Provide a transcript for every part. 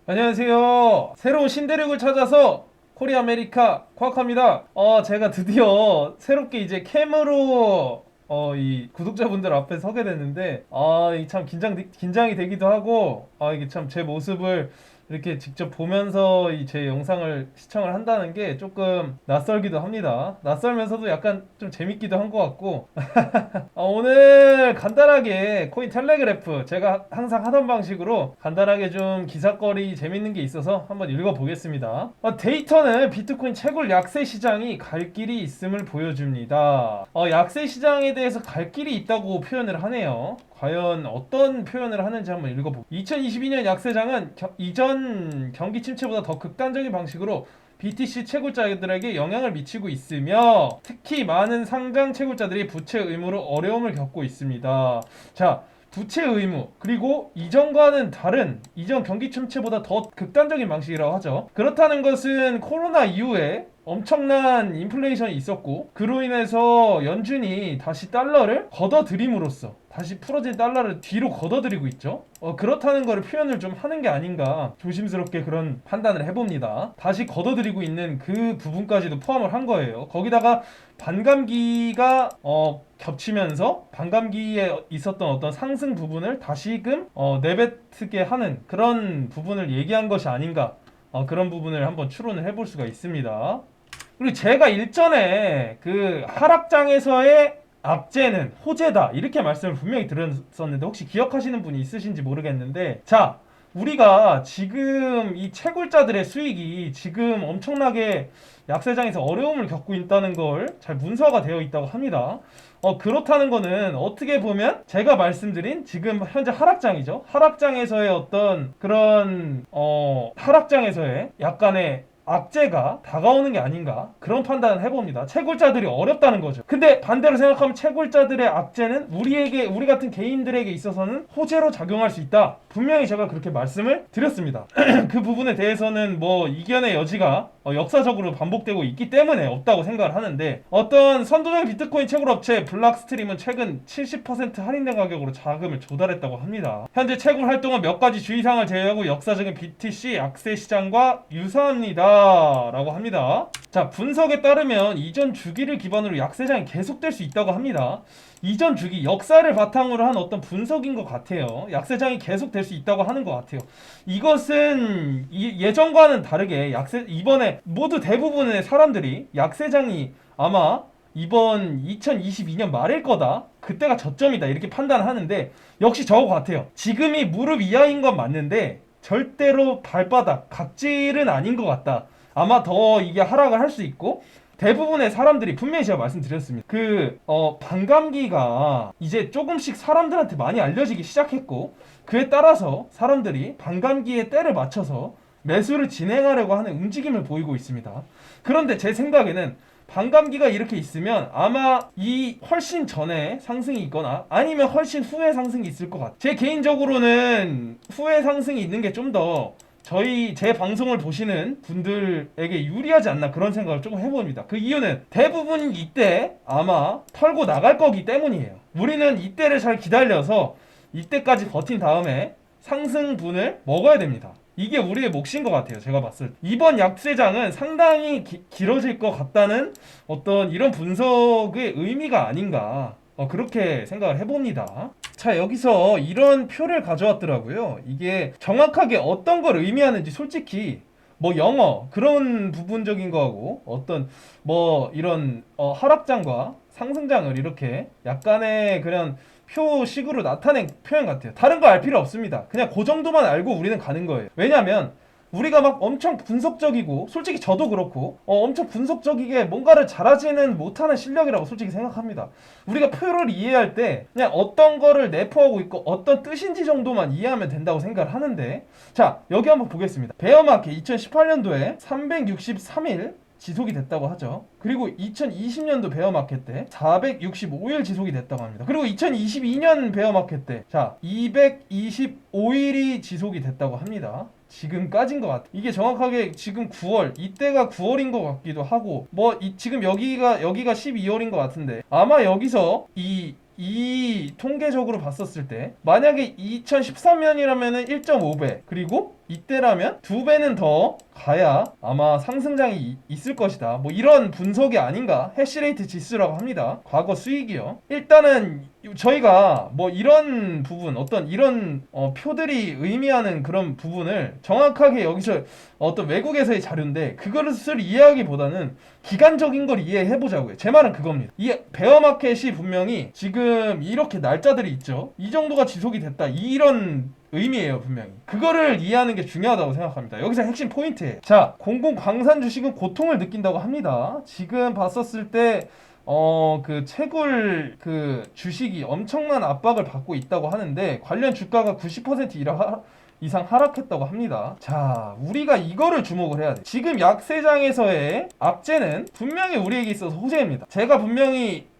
안녕하세요. 새로운 신대륙을 찾아서 코리아 아메리카 코아카입니다. 제가 드디어 새롭게 이제 캠으로 이 구독자분들 앞에 서게 됐는데 이게 참 긴장이 되기도 하고 이게 참 제 모습을 이렇게 직접 보면서 이 제 영상을 시청을 한다는 게 조금 낯설기도 합니다. 낯설면서도 약간 좀 재밌기도 한 것 같고 오늘 간단하게 코인 텔레그래프 제가 항상 하던 방식으로 간단하게 좀 기사거리 재밌는 게 있어서 한번 읽어보겠습니다. 데이터는 비트코인 채굴 약세 시장이 갈 길이 있음을 보여줍니다. 약세 시장에 대해서 갈 길이 있다고 표현을 하네요. 과연 어떤 표현을 하는지 한번 읽어볼게요. 2022년 약세장은 이전 경기 침체보다 더 극단적인 방식으로 BTC 채굴자들에게 영향을 미치고 있으며 특히 많은 상장 채굴자들이 부채 의무로 어려움을 겪고 있습니다. 자, 부채 의무 그리고 이전과는 다른 이전 경기 침체보다 더 극단적인 방식이라고 하죠. 그렇다는 것은 코로나 이후에 엄청난 인플레이션이 있었고 그로 인해서 연준이 다시 달러를 걷어들임으로써 다시 풀어진 달러를 뒤로 걷어들이고 있죠. 그렇다는 거를 표현을 좀 하는 게 아닌가 조심스럽게 그런 판단을 해봅니다. 다시 걷어들이고 있는 그 부분까지도 포함을 한 거예요. 거기다가 반감기가 겹치면서 반감기에 있었던 어떤 상승 부분을 다시금 내뱉게 하는 그런 부분을 얘기한 것이 아닌가 그런 부분을 한번 추론을 해볼 수가 있습니다. 그리고 제가 일전에 그 하락장에서의 악재는 호재다 이렇게 말씀을 분명히 드렸었는데 혹시 기억하시는 분이 있으신지 모르겠는데 자, 우리가 지금 이 채굴자들의 수익이 지금 엄청나게 약세장에서 어려움을 겪고 있다는 걸 잘 문서가 되어 있다고 합니다. 그렇다는 거는 어떻게 보면 제가 말씀드린 지금 현재 하락장이죠. 하락장에서의 어떤 그런 하락장에서의 약간의 악재가 다가오는 게 아닌가 그런 판단을 해봅니다. 채굴자들이 어렵다는 거죠. 근데 반대로 생각하면 채굴자들의 악재는 우리 같은 개인들에게 있어서는 호재로 작용할 수 있다. 분명히 제가 그렇게 말씀을 드렸습니다. 그 부분에 대해서는 뭐 이견의 여지가 역사적으로 반복되고 있기 때문에 없다고 생각을 하는데 어떤 선도적 비트코인 채굴 업체 블락스트림은 최근 70% 할인된 가격으로 자금을 조달했다고 합니다. 현재 채굴 활동은 몇 가지 주의사항을 제외하고 역사적인 BTC 약세 시장과 유사합니다. 라고 합니다. 자, 분석에 따르면 이전 주기를 기반으로 약세장이 계속될 수 있다고 합니다. 이전 주기, 역사를 바탕으로 한 어떤 분석인 것 같아요. 약세장이 계속될 수 있다고 하는 것 같아요. 이것은 예전과는 다르게 이번에 모두 대부분의 사람들이 약세장이 아마 이번 2022년 말일 거다. 그때가 저점이다. 이렇게 판단하는데 역시 저거 같아요. 지금이 무릎 이하인 건 맞는데 절대로 발바닥, 각질은 아닌 것 같다. 아마 더 이게 하락을 할 수 있고 대부분의 사람들이 분명히 제가 말씀드렸습니다. 반감기가 이제 조금씩 사람들한테 많이 알려지기 시작했고 그에 따라서 사람들이 반감기에 때를 맞춰서 매수를 진행하려고 하는 움직임을 보이고 있습니다. 그런데 제 생각에는 반감기가 이렇게 있으면 아마 이 훨씬 전에 상승이 있거나 아니면 훨씬 후에 상승이 있을 것 같아요. 제 개인적으로는 후에 상승이 있는 게 좀 더 제 방송을 보시는 분들에게 유리하지 않나 그런 생각을 조금 해봅니다. 그 이유는 대부분 이때 아마 털고 나갈 거기 때문이에요. 우리는 이때를 잘 기다려서 이때까지 버틴 다음에 상승분을 먹어야 됩니다. 이게 우리의 몫인 것 같아요. 제가 봤을 때 이번 약세장은 상당히 길어질 것 같다는 어떤 이런 분석의 의미가 아닌가 그렇게 생각을 해봅니다. 자, 여기서 이런 표를 가져왔더라고요. 이게 정확하게 어떤 걸 의미하는지 솔직히 뭐 영어 그런 부분적인 거하고 어떤 뭐 이런 하락장과 상승장을 이렇게 약간의 그냥 표식으로 나타낸 표현 같아요. 다른 거 알 필요 없습니다. 그냥 그 정도만 알고 우리는 가는 거예요. 왜냐면 우리가 막 엄청 분석적이고 솔직히 저도 그렇고 엄청 분석적이게 뭔가를 잘하지는 못하는 실력이라고 솔직히 생각합니다. 우리가 표를 이해할 때 그냥 어떤 거를 내포하고 있고 어떤 뜻인지 정도만 이해하면 된다고 생각을 하는데 자, 여기 한번 보겠습니다. 베어마켓 2018년도에 363일 지속이 됐다고 하죠. 그리고 2020년도 베어마켓 때 465일 지속이 됐다고 합니다. 그리고 2022년 베어마켓 때 자, 225일이 지속이 됐다고 합니다. 지금까지인 것 같아요. 이게 정확하게 지금 9월, 이때가 9월인 것 같기도 하고, 지금 여기가 12월인 것 같은데, 아마 여기서 이 이 통계적으로 봤었을 때 만약에 2013년이라면은 1.5배, 그리고 이때라면 2배는 더 가야 아마 상승장이 있을 것이다. 뭐 이런 분석이 아닌가. 해시레이트 지수라고 합니다. 과거 수익이요. 일단은 저희가 뭐 이런 부분, 어떤 이런 표들이 의미하는 그런 부분을 정확하게 여기서 어떤 외국에서의 자료인데 그것을 이해하기보다는 기간적인 걸 이해해보자고요. 제 말은 그겁니다. 이 베어마켓이 분명히 지금 이렇게 날짜들이 있죠. 이 정도가 지속이 됐다, 이런 의미예요. 분명히 그거를 이해하는 게 중요하다고 생각합니다. 여기서 핵심 포인트예요. 자, 공공 광산 주식은 고통을 느낀다고 합니다. 지금 봤었을 때 그 채굴 그 주식이 엄청난 압박을 받고 있다고 하는데 관련 주가가 90% 이상 하락했다고 합니다. 자, 우리가 이거를 주목을 해야 돼. 지금 약세장에서의 악재는 분명히 우리에게 있어서 호재입니다.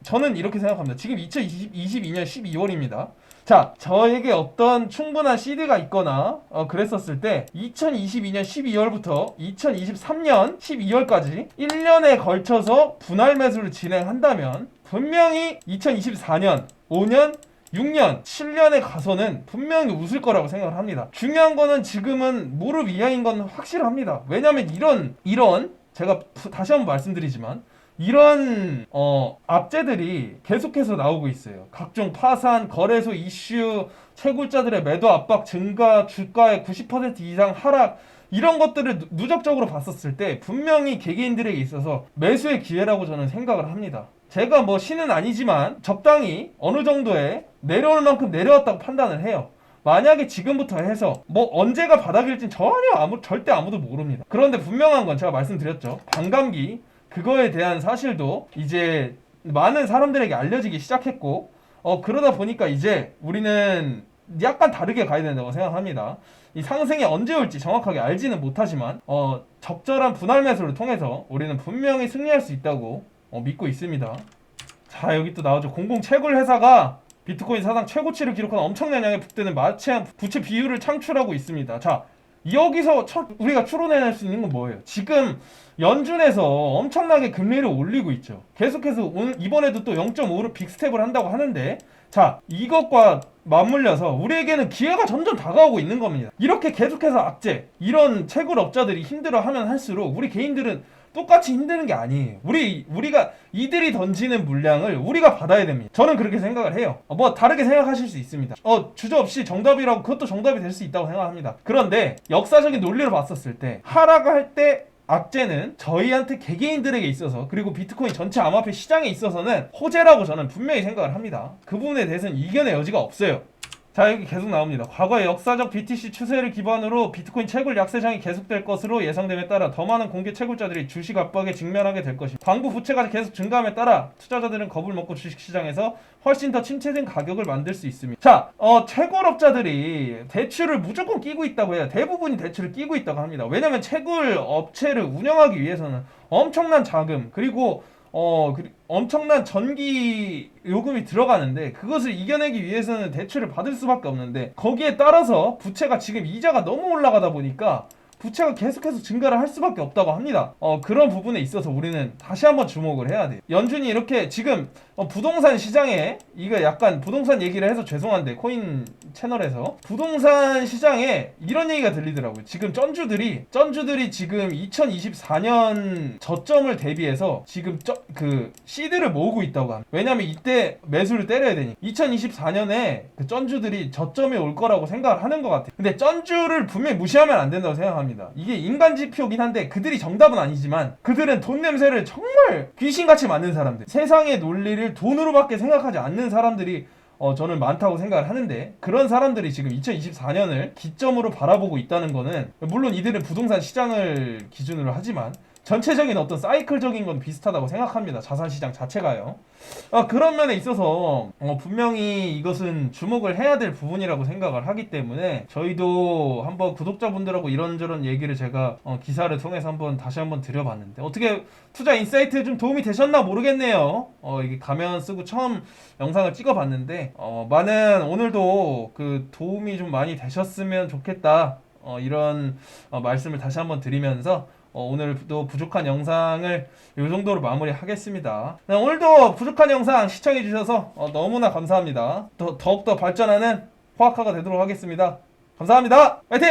저는 이렇게 생각합니다. 지금 2022년 12월입니다. 자, 저에게 어떤 충분한 시드가 있거나 그랬었을 때 2022년 12월부터 2023년 12월까지 1년에 걸쳐서 분할 매수를 진행한다면 분명히 2024년, 5년, 6년, 7년에 가서는 분명히 웃을 거라고 생각을 합니다. 중요한 거는 지금은 무릎 이하인 건 확실합니다. 왜냐면 이런 제가 다시 한번 말씀드리지만 이런 압제들이 계속해서 나오고 있어요. 각종 파산, 거래소 이슈, 채굴자들의 매도 압박 증가, 주가의 90% 이상 하락, 이런 것들을 누적적으로 봤었을 때 분명히 개개인들에게 있어서 매수의 기회라고 저는 생각을 합니다. 제가 뭐 신은 아니지만 적당히 어느 정도의 내려올 만큼 내려왔다고 판단을 해요. 만약에 지금부터 해서 뭐 언제가 바닥일진 절대 아무도 모릅니다. 그런데 분명한 건 제가 말씀드렸죠. 반감기, 그거에 대한 사실도 이제 많은 사람들에게 알려지기 시작했고 그러다 보니까 이제 우리는 약간 다르게 가야 된다고 생각합니다. 이 상승이 언제 올지 정확하게 알지는 못하지만 적절한 분할 매수를 통해서 우리는 분명히 승리할 수 있다고 믿고 있습니다. 자, 여기 또 나오죠. 공공 채굴 회사가 비트코인 사상 최고치를 기록한 엄청난 양의 북대는 마취한 부채 비율을 창출하고 있습니다. 자, 여기서 우리가 추론해낼 수 있는 건 뭐예요? 지금 연준에서 엄청나게 금리를 올리고 있죠. 계속해서 이번에도 또 0.5로 빅스텝을 한다고 하는데, 자, 이것과 맞물려서 우리에게는 기회가 점점 다가오고 있는 겁니다. 이렇게 계속해서 악재, 이런 채굴업자들이 힘들어하면 할수록 우리 개인들은 똑같이 힘드는 게 아니에요. 우리가 이들이 던지는 물량을 우리가 받아야 됩니다. 저는 그렇게 생각을 해요. 뭐 다르게 생각하실 수 있습니다. 주저없이 정답이라고, 그것도 정답이 될 수 있다고 생각합니다. 그런데 역사적인 논리를 봤었을 때 하락할 때 악재는 저희한테 개개인들에게 있어서, 그리고 비트코인 전체 암호화폐 시장에 있어서는 호재라고 저는 분명히 생각을 합니다. 그 부분에 대해서는 이견의 여지가 없어요. 자, 여기 계속 나옵니다. 과거의 역사적 BTC 추세를 기반으로 비트코인 채굴 약세장이 계속될 것으로 예상됨에 따라 더 많은 공개 채굴자들이 주식 압박에 직면하게 될 것입니다. 광부 부채가 계속 증가함에 따라 투자자들은 겁을 먹고 주식시장에서 훨씬 더 침체된 가격을 만들 수 있습니다. 자, 채굴업자들이 대출을 무조건 끼고 있다고 해요. 대부분이 대출을 끼고 있다고 합니다. 왜냐면 채굴 업체를 운영하기 위해서는 엄청난 자금, 그리고 엄청난 전기 요금이 들어가는데, 그것을 이겨내기 위해서는 대출을 받을 수밖에 없는데, 거기에 따라서 부채가 지금 이자가 너무 올라가다 보니까 부채가 계속해서 증가를 할 수밖에 없다고 합니다. 그런 부분에 있어서 우리는 다시 한번 주목을 해야 돼요. 연준이 이렇게 지금 부동산 시장에, 이거 약간 부동산 얘기를 해서 죄송한데 코인 채널에서 부동산 시장에 이런 얘기가 들리더라고요. 지금 쩐주들이 지금 2024년 저점을 대비해서 지금 그 시드를 모으고 있다고 합니다. 왜냐면 이때 매수를 때려야 되니 2024년에 그 쩐주들이 저점에 올 거라고 생각을 하는 것 같아요. 근데 쩐주를 분명히 무시하면 안 된다고 생각합니다. 이게 인간 지표긴 한데 그들이 정답은 아니지만 그들은 돈 냄새를 정말 귀신같이 맡는 사람들, 세상의 논리를 돈으로밖에 생각하지 않는 사람들이 저는 많다고 생각을 하는데, 그런 사람들이 지금 2024년을 기점으로 바라보고 있다는 거는, 물론 이들은 부동산 시장을 기준으로 하지만 전체적인 어떤 사이클적인 건 비슷하다고 생각합니다. 자산시장 자체가요. 그런 면에 있어서 분명히 이것은 주목을 해야 될 부분이라고 생각을 하기 때문에 저희도 한번 구독자분들하고 이런저런 얘기를 제가 기사를 통해서 다시 한번 드려봤는데, 어떻게 투자 인사이트에 좀 도움이 되셨나 모르겠네요. 이게 가면 쓰고 처음 영상을 찍어봤는데 많은 오늘도 그 도움이 좀 많이 되셨으면 좋겠다, 이런 말씀을 다시 한번 드리면서 오늘도 부족한 영상을 이 정도로 마무리하겠습니다. 네, 오늘도 부족한 영상 시청해주셔서 너무나 감사합니다. 더욱더 발전하는 화학화가 되도록 하겠습니다. 감사합니다. 파이팅!